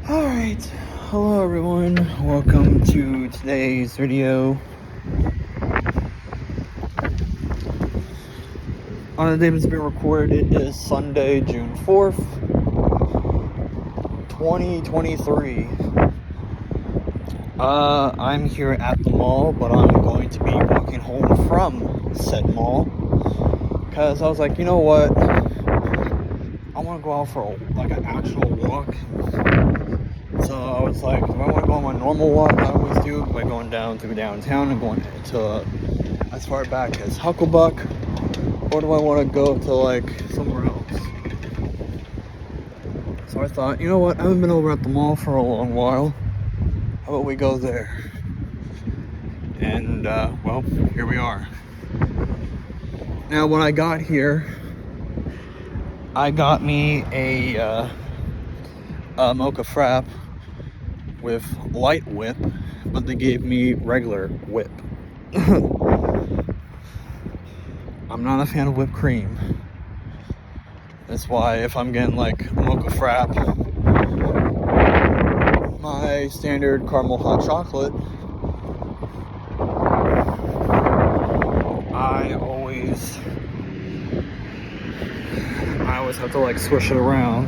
Alright, hello everyone, welcome to today's video. On the day that's being recorded, it is Sunday, June 4th, 2023. I'm here at the mall, but I'm going to be walking home from said mall. Because I was like, you know what, I want to go out for an actual walk. So I was like, do I want to go on my normal walk I always do by going down through downtown and going to as far back as Hucklebuck, or do I want to go to somewhere else? So I thought, you know what, I haven't been over at the mall for a long while. How about we go there? And well, here we are. Now when I got here, I got me a mocha frap with light whip, but they gave me regular whip. I'm not a fan of whipped cream. That's why if I'm getting a mocha frap, my standard caramel hot chocolate, I always have to swish it around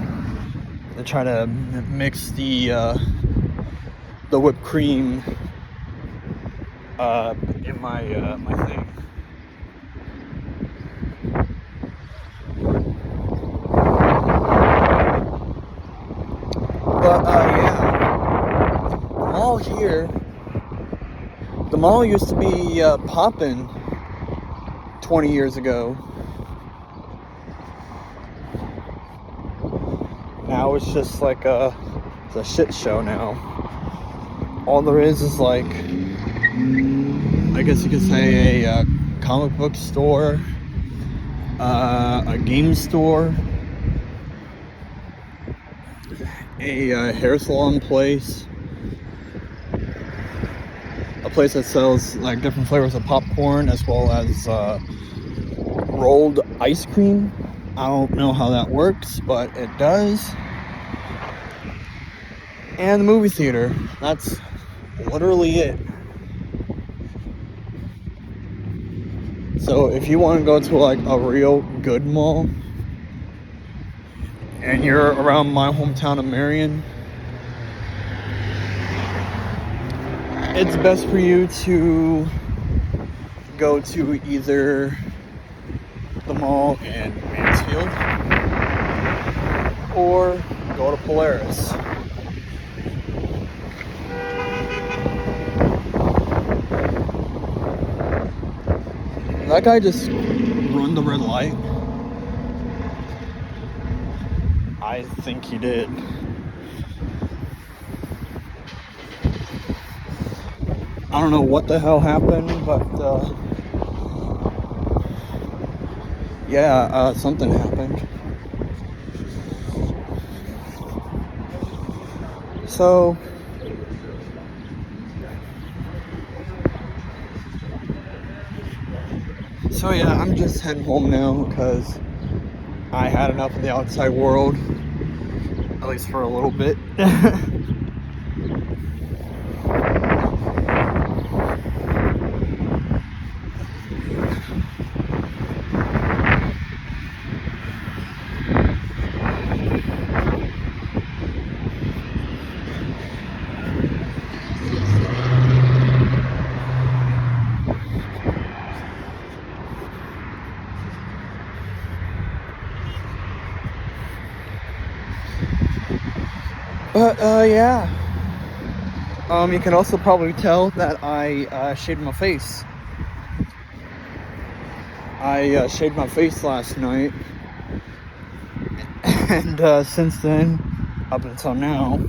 and try to mix the whipped cream in my thing. But yeah, the mall used to be poppin' 20 years ago. Now it's just it's a shit show now. All there is I guess you could say a comic book store, a game store, a hair salon place, a place that sells different flavors of popcorn as well as rolled ice cream. I don't know how that works, but it does. And the movie theater. That's literally it. So if you want to go to a real good mall and you're around my hometown of Marion, it's best for you to go to either the mall in Mansfield or go to Polaris. That guy just run the red light. I think he did. I don't know what the hell happened, but yeah, something happened. So yeah, I'm just heading home now because I had enough of the outside world, at least for a little bit. But yeah, you can also probably tell that I shaved my face. I shaved my face last night, and since then, up until now,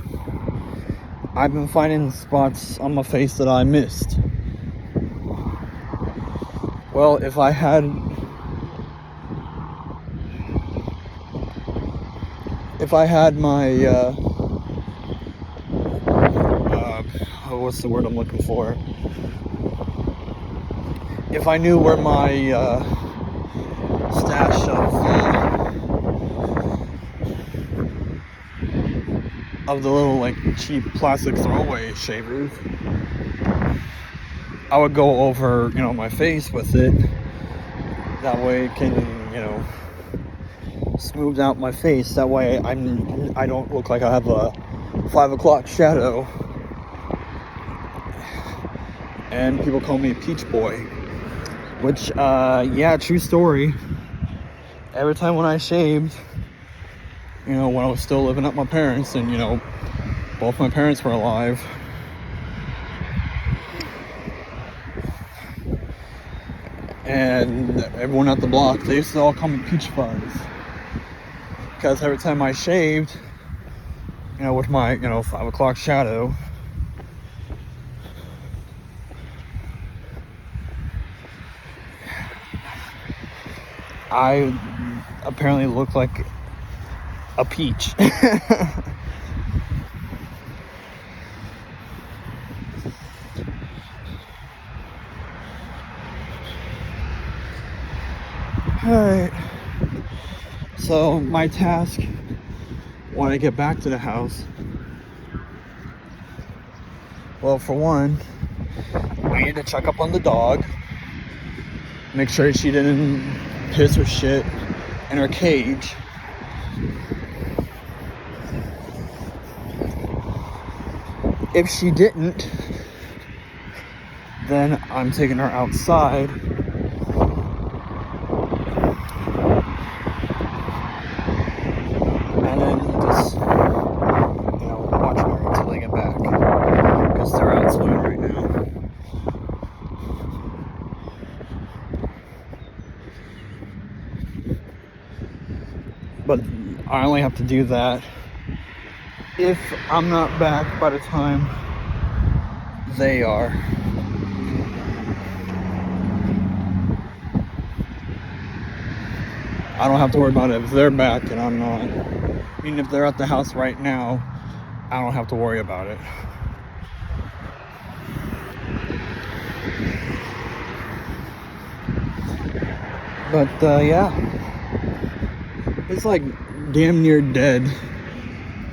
I've been finding spots on my face that I missed. Well, if I had my what's the word I'm looking for? If I knew where my stash of the little like cheap plastic throwaway shavers, I would go over, my face with it. That way it can, smooth out my face. That way I don't look like I have a 5 o'clock shadow. And people call me Peach Boy, which, true story. Every time when I shaved, when I was still living at my parents, and both my parents were alive, and everyone at the block, they used to all call me Peach Fuzz, because every time I shaved, with my 5 o'clock shadow, I apparently look like a peach. Alright, so my task when I get back to the house, well, for one, I need to check up on the dog, make sure she didn't piss or shit in her cage. If she didn't, then I'm taking her outside and then just, watching her until they get back, because they're out swimming right now. But I only have to do that if I'm not back by the time they are. I don't have to worry about it if they're back and I'm not. I mean, if they're at the house right now, I don't have to worry about it. But it's like damn near dead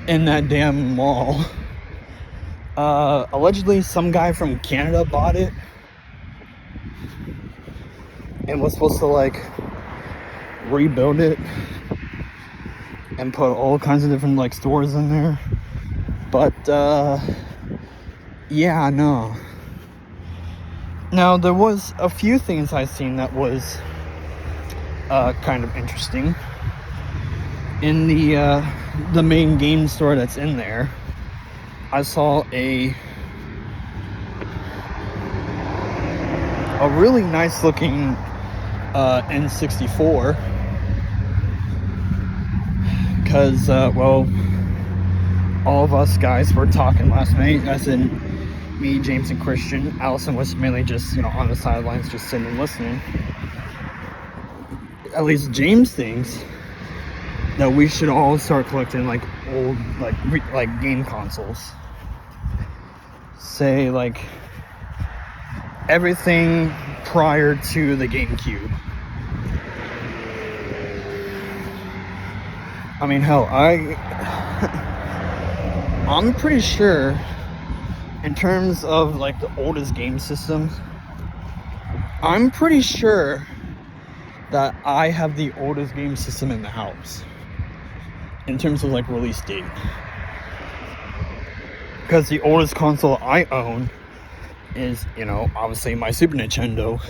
in that damn mall. Allegedly some guy from Canada bought it and was supposed to like rebuild it and put all kinds of different like stores in there. But no. Now there was a few things I seen that was kind of interesting. In the main game store that's in there, I saw a really nice looking N64, because all of us guys were talking last night, as in me, James, and Christian. Allison was mainly just on the sidelines, just sitting and listening. At least James thinks that we should all start collecting like old like game consoles. Say like everything prior to the GameCube. I mean, hell, I'm pretty sure in terms of like the oldest game systems, I'm pretty sure that I have the oldest game system in the house in terms of like release date, because the oldest console I own is obviously my Super Nintendo.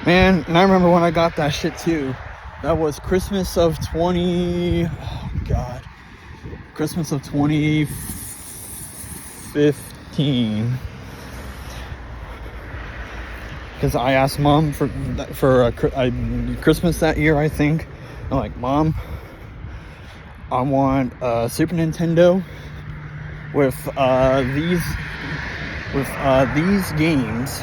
Man, and I remember when I got that shit too. That was Christmas of 2015. Because I asked Mom for Christmas that year, I think. I'm like, Mom, I want a Super Nintendo with these games.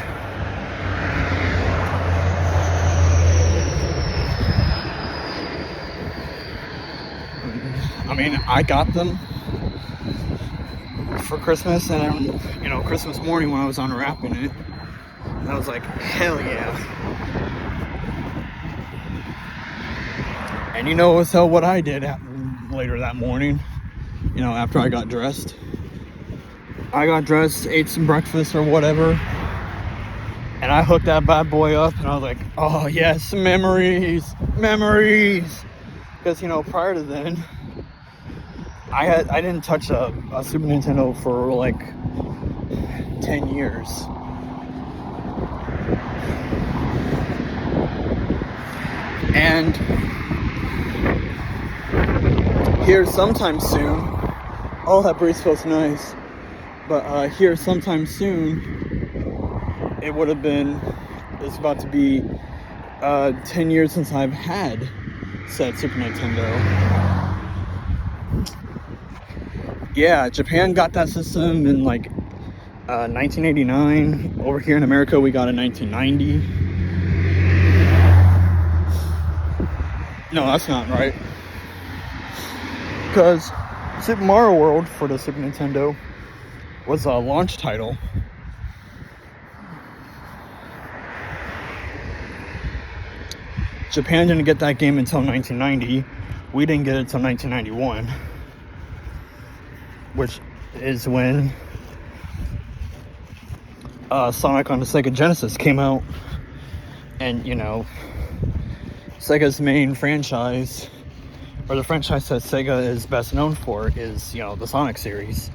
I mean, I got them for Christmas, and Christmas morning when I was unwrapping it, I was like, hell yeah. And you know as hell what I did later that morning, after I got dressed. I got dressed, ate some breakfast or whatever, and I hooked that bad boy up, and I was like, oh yes, memories. Because, prior to then, I didn't touch a Super Nintendo for like 10 years. And here sometime soon, oh, that breeze feels nice. But here sometime soon, it's about to be 10 years since I've had said Super Nintendo. Yeah, Japan got that system in like 1989. Over here in America, we got it in 1990. No, that's not right. Because Super Mario World for the Super Nintendo was a launch title. Japan didn't get that game until 1990. We didn't get it until 1991. Which is when Sonic on the Sega Genesis came out. And, Sega's main franchise, or the franchise that Sega is best known for, is, the Sonic series.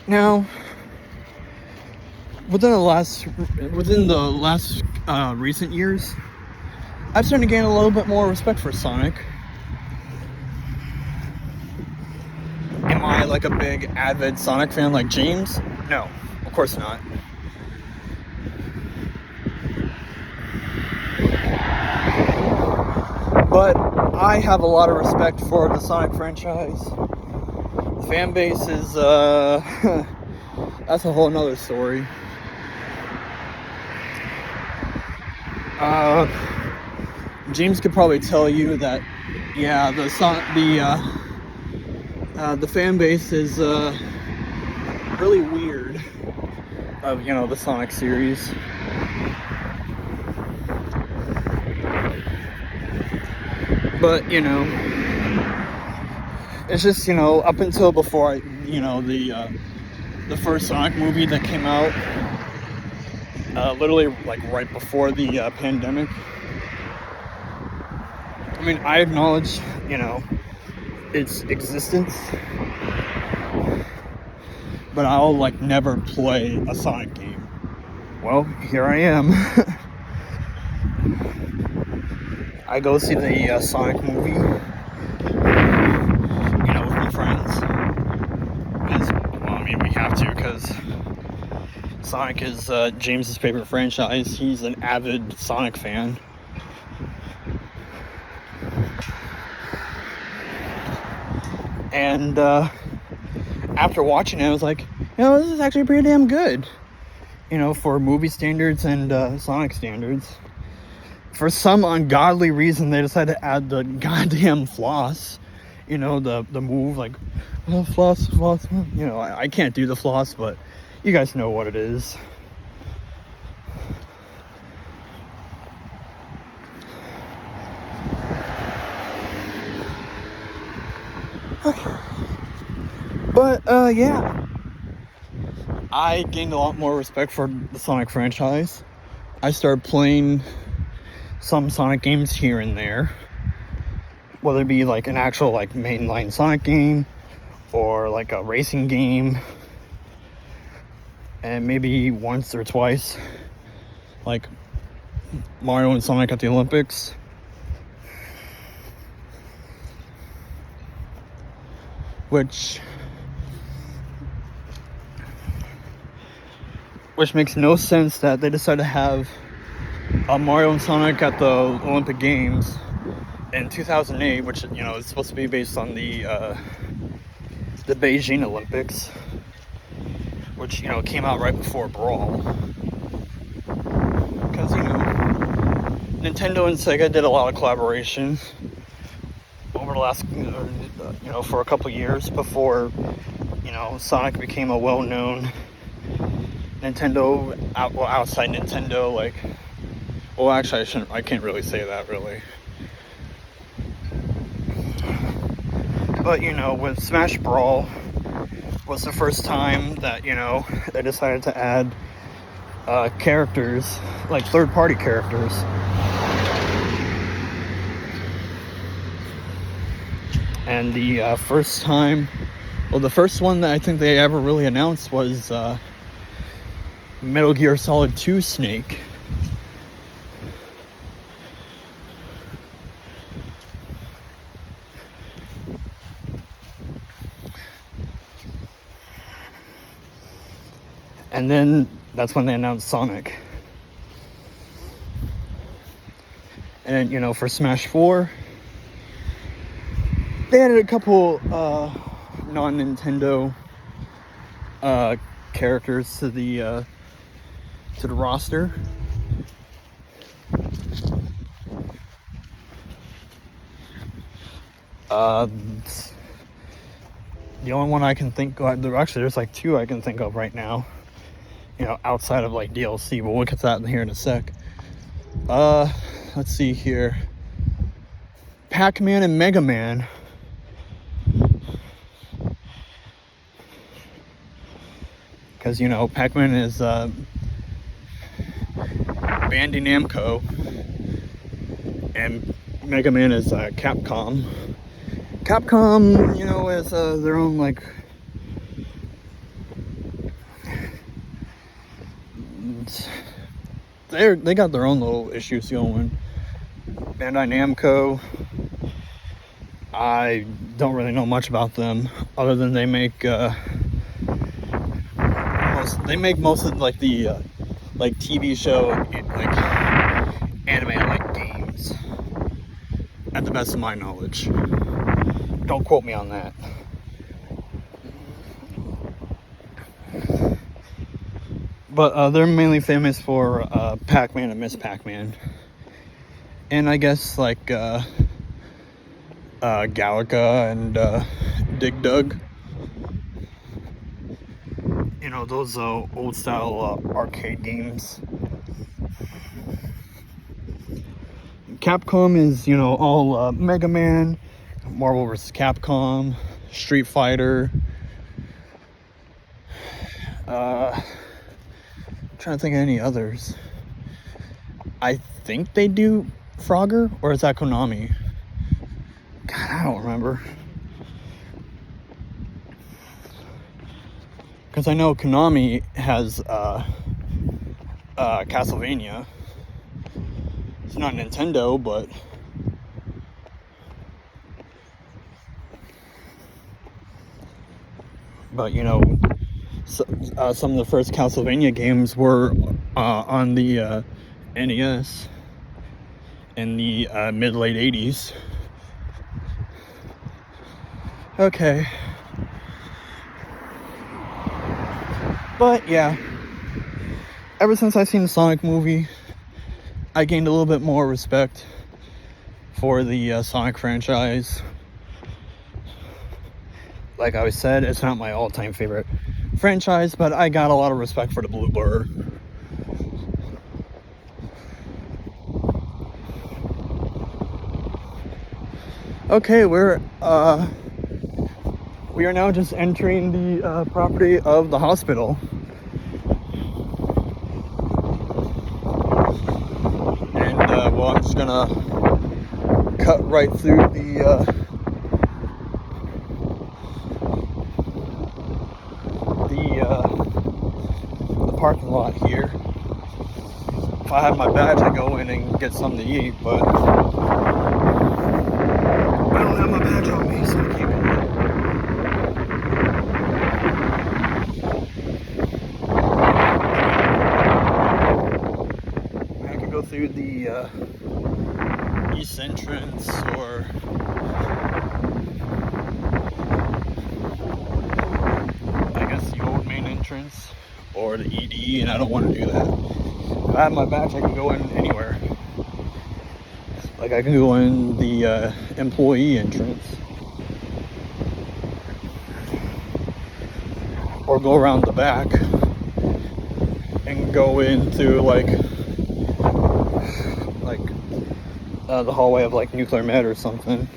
Now, within the last recent years, I've started to gain a little bit more respect for Sonic. Am I like a big avid Sonic fan like James? No, of course not. But I have a lot of respect for the Sonic franchise. The fan base is, that's a whole nother story. James could probably tell you that, yeah, the fan base is really weird of the Sonic series. But it's just up until before the first Sonic movie that came out, literally like right before the pandemic. I mean, I acknowledge its existence, but I'll like never play a Sonic game. Well, here I am. I go see the Sonic movie, with my friends. We have to, because Sonic is James's favorite franchise. He's an avid Sonic fan. And after watching it, I was like, this is actually pretty damn good. For movie standards and Sonic standards. For some ungodly reason, they decided to add the goddamn floss. The move, like, floss. I can't do the floss, but you guys know what it is. But, yeah. I gained a lot more respect for the Sonic franchise. I started playing some Sonic games here and there. Whether it be like an actual like mainline Sonic game or like a racing game. And maybe once or twice like Mario and Sonic at the Olympics. Which makes no sense that they decided to have Mario and Sonic at the Olympic Games in 2008, which is supposed to be based on the Beijing Olympics, which came out right before Brawl. Because Nintendo and Sega did a lot of collaboration over the last for a couple years before Sonic became a well-known Nintendo outside Nintendo, like, well, actually I can't really say that really. But, you know, with Smash Brawl was the first time that, you know, they decided to add characters, like third-party characters. And the first time, well, the first one that I think they ever really announced was Metal Gear Solid 2 Snake. And then that's when they announced Sonic. And, you know, for Smash 4, they added a couple non-Nintendo characters to the roster. The only one I can think of, actually there's like two I can think of right now, you know, outside of like DLC, but we'll get to that in here in a sec. Let's see here. Pac-Man and Mega Man. Because, you know, Pac-Man is Bandai Namco, and Mega Man is Capcom. Capcom, you know, has their own, like, they got their own little issues going. Bandai Namco, I don't really know much about them, other than they make most of like the like TV show, like anime, like games, at the best of my knowledge. Don't quote me on that. But they're mainly famous for Pac-Man and Miss Pac-Man, and I guess like Galaga and Dig Dug. You know, those old style arcade games. Capcom is, you know, all Mega Man, Marvel vs. Capcom, Street Fighter. Trying to think of any others. I think they do Frogger, or is that Konami? God, I don't remember. Because I know Konami has Castlevania. It's not Nintendo, but you know, some of the first Castlevania games were on the NES in the mid-late 80s. Okay. But yeah, ever since I seen the Sonic movie, I gained a little bit more respect for the Sonic franchise. Like I said, it's not my all-time favorite franchise, but I got a lot of respect for the Blue Blur. Okay, we are now just entering the property of the hospital. And well, I'm just gonna cut right through the parking lot here. If I had my badge, I'd go in and get something to eat, but I don't have my badge on me, so I can't go in. I could go through the east entrance, or I guess the old main entrance, or the ED, and I don't want to do that. If I have my badge, I can go in anywhere. Like, I can go in the employee entrance, or go around the back and go in through like the hallway of like nuclear med or something.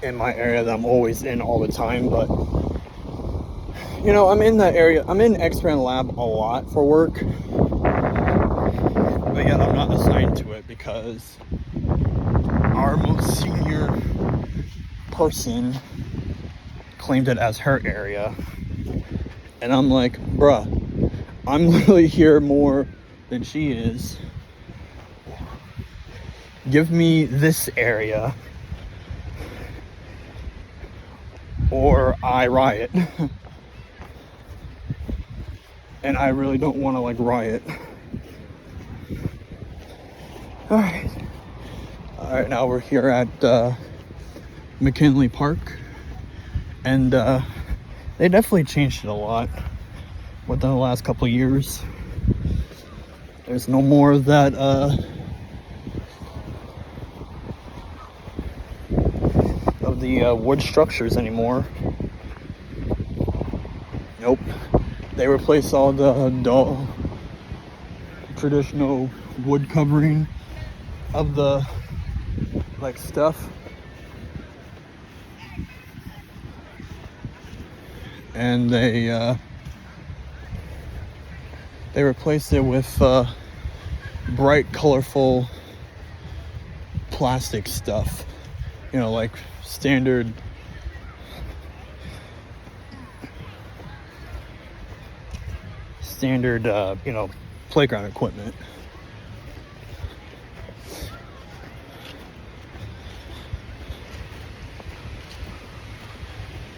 in my area that I'm always in all the time, but you know, I'm in that area. I'm in X-Brand Lab a lot for work, but yet I'm not assigned to it because our most senior person claimed it as her area. And I'm like, bruh, I'm literally here more than she is. Give me this area or I riot. And I really don't want to like riot. Alright, now we're here at McKinley Park, and they definitely changed it a lot within the last couple of years. There's no more of that of the wood structures anymore. Nope, they replaced all the dull traditional wood covering of the like stuff, and they replaced it with bright, colorful plastic stuff. You know, like standard you know, playground equipment.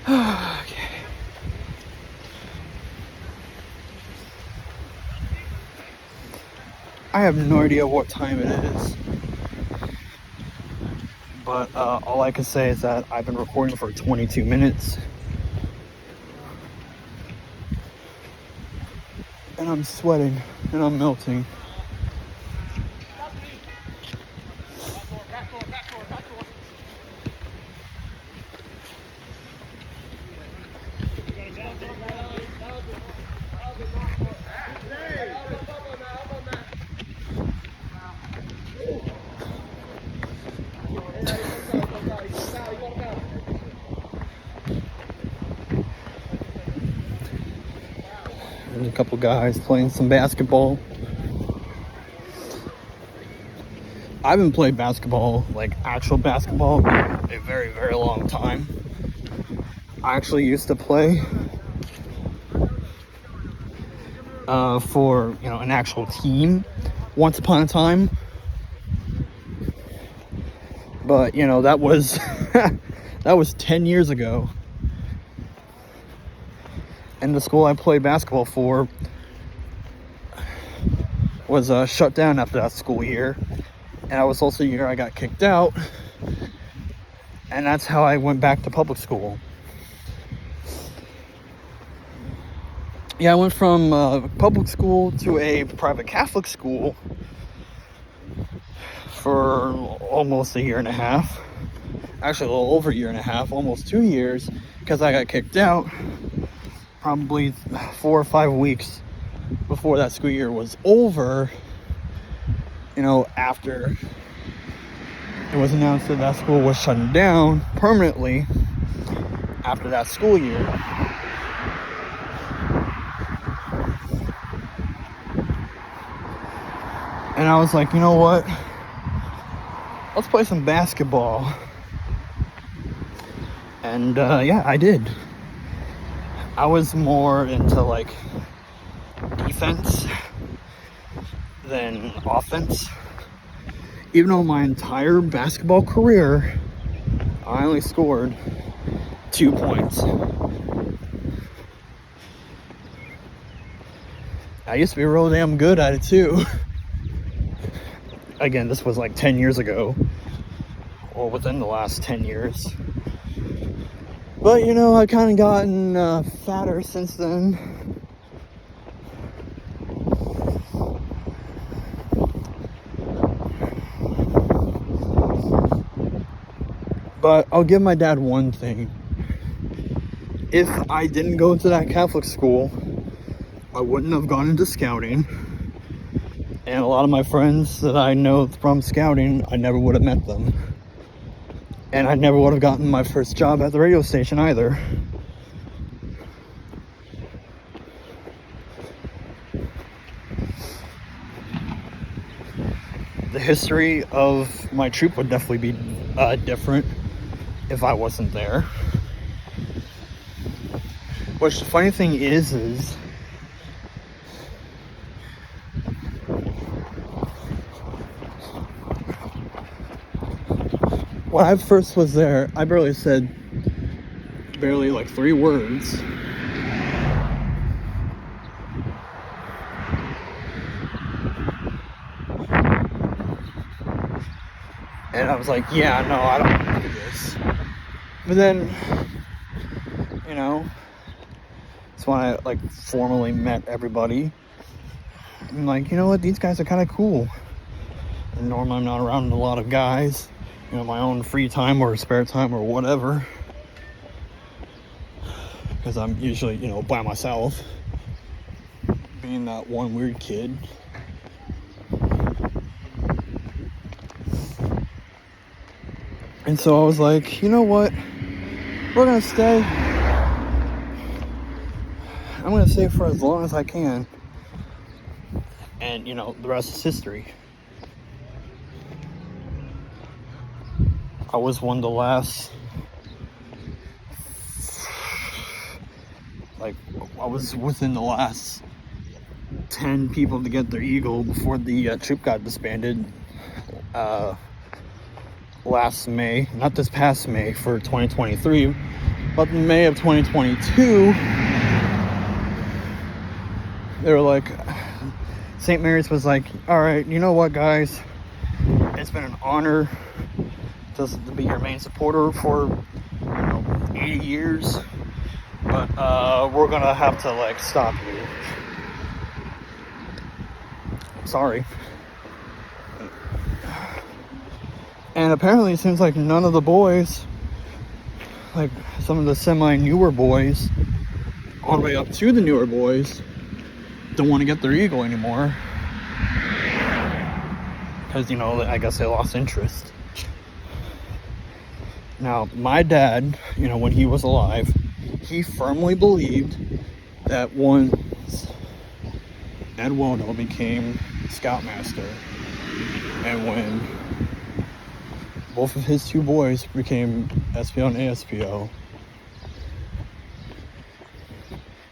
Okay. I have no idea what time it is, but all I can say is that I've been recording for 22 minutes. And I'm sweating and I'm melting. There's a couple guys playing some basketball. I haven't played basketball, like actual basketball, in a very, very long time. I actually used to play for, you know, an actual team once upon a time. But, you know, that was that was 10 years ago. And the school I played basketball for was shut down after that school year. And that was also the year I got kicked out. And that's how I went back to public school. Yeah, I went from public school to a private Catholic school for almost a year and a half. Actually, a little over a year and a half, almost 2 years, because I got kicked out probably 4 or 5 weeks before that school year was over. You know, after it was announced that that school was shutting down permanently after that school year. And I was like, you know what? Let's play some basketball. And yeah, I did. I was more into like defense than offense. Even though my entire basketball career, I only scored 2 points. I used to be real damn good at it too. Again, this was like 10 years ago, or within the last 10 years. But, you know, I've kind of gotten fatter since then. But I'll give my dad one thing. If I didn't go to that Catholic school, I wouldn't have gone into scouting. And a lot of my friends that I know from scouting, I never would have met them. And I never would have gotten my first job at the radio station either. The history of my troop would definitely be different if I wasn't there. Which the funny thing is when I first was there, I barely said like 3 words. And I was like, yeah, no, I don't want to do this. But then, you know, that's when I like formally met everybody. I'm like, you know what, these guys are kind of cool. And normally I'm not around a lot of guys, you know, my own free time or spare time or whatever, because I'm usually, you know, by myself, being that one weird kid. And so I was like, you know what, we're gonna stay. I'm gonna stay for as long as I can. And, you know, the rest is history. I was one of the last, like, I was within the last 10 people to get their Eagle before the troop got disbanded last May. Not this past May for 2023, but in May of 2022, they were like, St. Mary's was like, all right, you know what, guys, it's been an honor just to be your main supporter for, you know, 80 years, but we're gonna have to like stop you. Sorry. And apparently it seems like none of the boys, like some of the semi-newer boys, all the way up to the newer boys, don't want to get their Eagle anymore. Because, you know, I guess they lost interest. Now, my dad, you know, when he was alive, he firmly believed that once Ed Wono became Scoutmaster, and when both of his 2 boys became SPO and ASPO,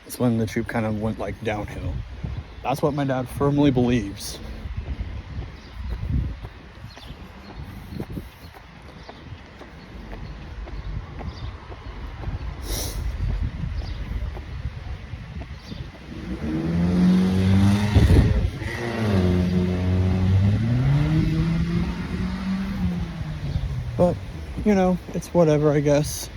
that's when the troop kind of went like downhill. That's what my dad firmly believes. But, you know, it's whatever, I guess.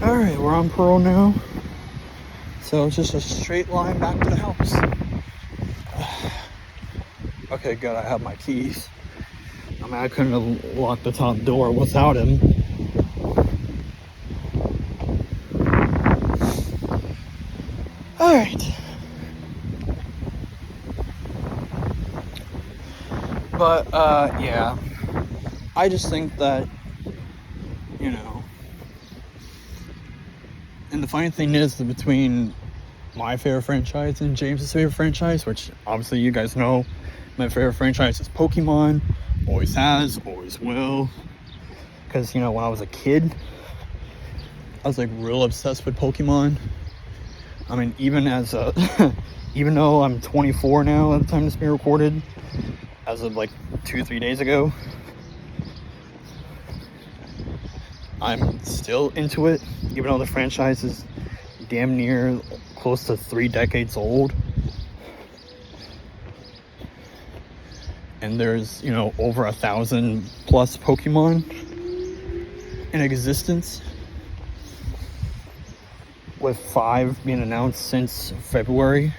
Alright, we're on parole now. So it's just a straight line back to the house. Okay, good, I have my keys. I mean, I couldn't have locked the top door without him. Alright. But, yeah. I just think that, you know, and the funny thing is that between my favorite franchise and James's favorite franchise, which obviously you guys know, my favorite franchise is Pokemon. Always has, always will. Because, you know, when I was a kid, I was like real obsessed with Pokemon. I mean, even as a, even though I'm 24 now at the time this being recorded, as of like 2-3 days ago, I'm still into it, even though the franchise is damn near close to 3 decades old. And there's, you know, over 1,000 plus Pokemon in existence. with 5 being announced since February,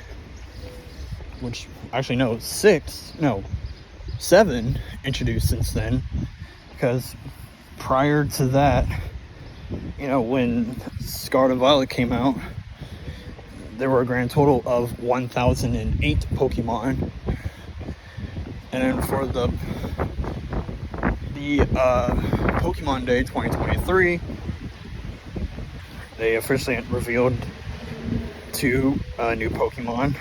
which actually no, 7 introduced since then, because prior to that, you know, when Scarlet Violet came out, there were a grand total of 1,008 Pokemon. And then for the Pokemon Day 2023, they officially revealed 2 new Pokemon.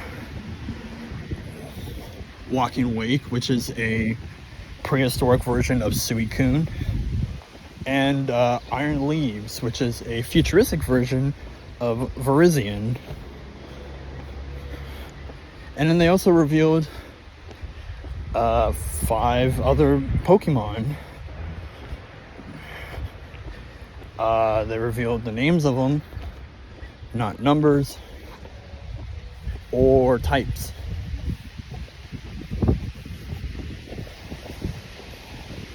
Walking Wake, which is a prehistoric version of Suicune, and Iron Leaves, which is a futuristic version of Virizion. And then they also revealed 5 other Pokemon. They revealed the names of them, not numbers or types.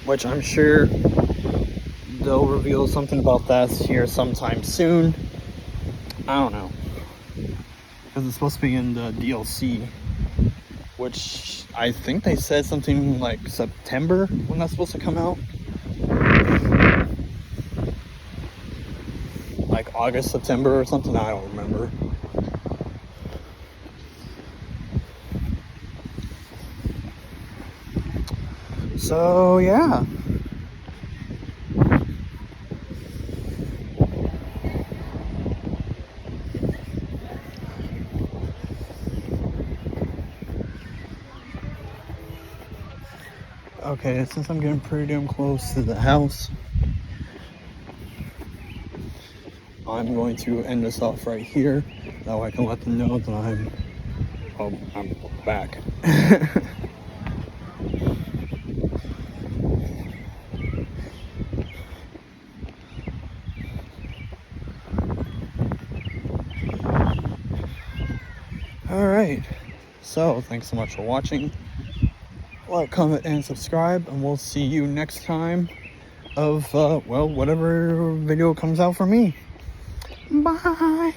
Which I'm sure they'll reveal something about that here sometime soon. I don't know. Because it's supposed to be in the DLC. Which I think they said something like September when that's supposed to come out. Like August, September or something, I don't remember. So yeah. Okay, since I'm getting pretty damn close to the house, I'm going to end this off right here. That way I can let them know that I'm back. Alright, so thanks so much for watching. Like, comment, and subscribe, and we'll see you next time of, well, whatever video comes out for me. Bye!